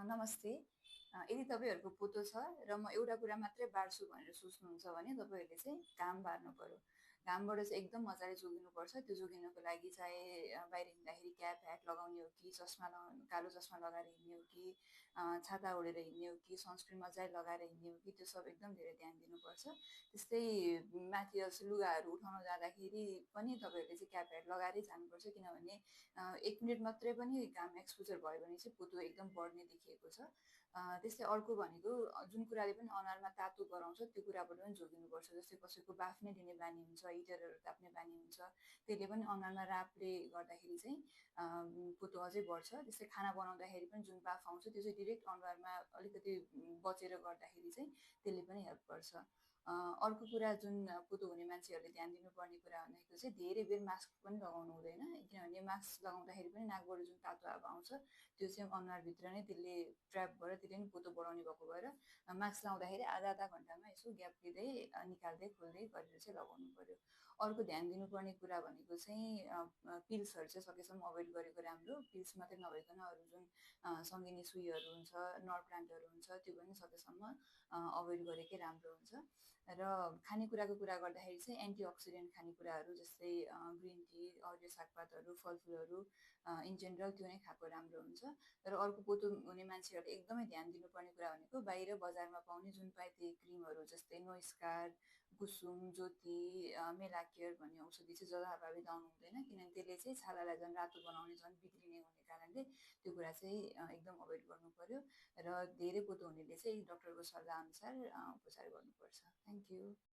नमस्ते। यदि तपाईँहरूको पोतो छ र म एउटा कुरा मात्रै बार्छु भनेर सोच्नुहुन्छ भने तपाईँहरूले चाहिँ घाम बार्नु पर्यो। घामबाट चाहिँ एकदम मजाले जोगिनुपर्छ। त्यो जोगिनको लागि चाहे बाहिर हिँड्दाखेरि क्याप, ह्याट लगाउने हो कि चस्मा लगाउनु कालो चस्मा लगाएर हिँड्ने हो कि छाता ओढेर हिँड्ने हो कि सनस्क्रिन मजाले लगाएर हिँड्ने हो कि त्यो सब एकदम धेरै ध्यान दिनुपर्छ। त्यस्तै माथि लुगाहरू उठाउन जाँदाखेरि पनि तपाईँहरूले चाहिँ क्याप, ह्याट लगाएरै जानुपर्छ किनभने 1 मिनेट मात्रै पनि घाम एक्सपोजर भयो भने चाहिँ पोतो एकदम बढ्ने देखिएको छ। त्यस्तै अर्को भनेको जुन कुराले पनि अनुहारमा तातो गराउँछ त्यो कुराबाट पनि जोगिनुपर्छ। जस्तै कसैको बाफ्नै लिने बानी हुन्छ, हिटरहरू ताप्ने बानी हुन्छ, त्यसले पनि अनुहारमा रापले गर्दाखेरि चाहिँ पोतो अझै बढ्छ। त्यस्तै खाना बनाउँदाखेरि पनि जुन बाफ आउँछ त्यो चाहिँ डिरेक्ट अनुहारमा अलिकति बचेर गर्दाखेरि चाहिँ त्यसले पनि हेल्प गर्छ। अर्को कुरा जुन पोतो हुने मान्छेहरूले ध्यान दिनुपर्ने कुरा भनेको चाहिँ धेरै बेर मास्क पनि लगाउनु हुँदैन। किनभने मास्क लगाउँदाखेरि पनि नाकबाट जुन तातो हावा आउँछ त्यो चाहिँ अनुहारभित्र नै त्यसले ट्र्याप भएर त्यसले पनि पोतो बढाउने भएको भएर मास्क लगाउँदाखेरि आधा घन्टामा यसो ग्याप लिँदै निकाल्दै खोल्दै गरेर चाहिँ लगाउनु पर्यो। अर्को ध्यान दिनुपर्ने कुरा भनेको चाहिँ पिल्सहरू चाहिँ सकेसम्म अभोइड गरेको राम्रो। पिल्स मात्रै नभइकन अरू जुन सङ्गिनी सुईहरू हुन्छ, नर्भ प्लान्टहरू हुन्छ त्यो पनि सकेसम्म अभोइड गरेकै राम्रो हुन्छ। र खानेकुराको कुरा गर्दाखेरि चाहिँ एन्टिअक्सिडेन्ट खानेकुराहरू जस्तै ग्रिन टी, हरियो सागपातहरू, फलफुलहरू इन जेनरल त्यो नै खाएको राम्रो हुन्छ। र अर्को पोतो हुने मान्छेहरूले एकदमै ध्यान दिनुपर्ने कुरा भनेको बाहिर बजारमा पाउने जुन पाए त्यही क्रिमहरू जस्तै नोइस्कार, कुसुम, ज्योति, मेलाकेयर भन्ने औषधि चाहिँ जथाभावी लाउनु हुँदैन किनभने त्यसले चाहिँ छालालाई झन् रातो बनाउने झन् बिग्रिने हुने कारणले त्यो कुरा चाहिँ एकदम अभोइड गर्नु पर्यो। र धेरै पोतो हुनेले चाहिँ डक्टरको सल्लाह अनुसार उपचार गर्नुपर्छ। Thank you.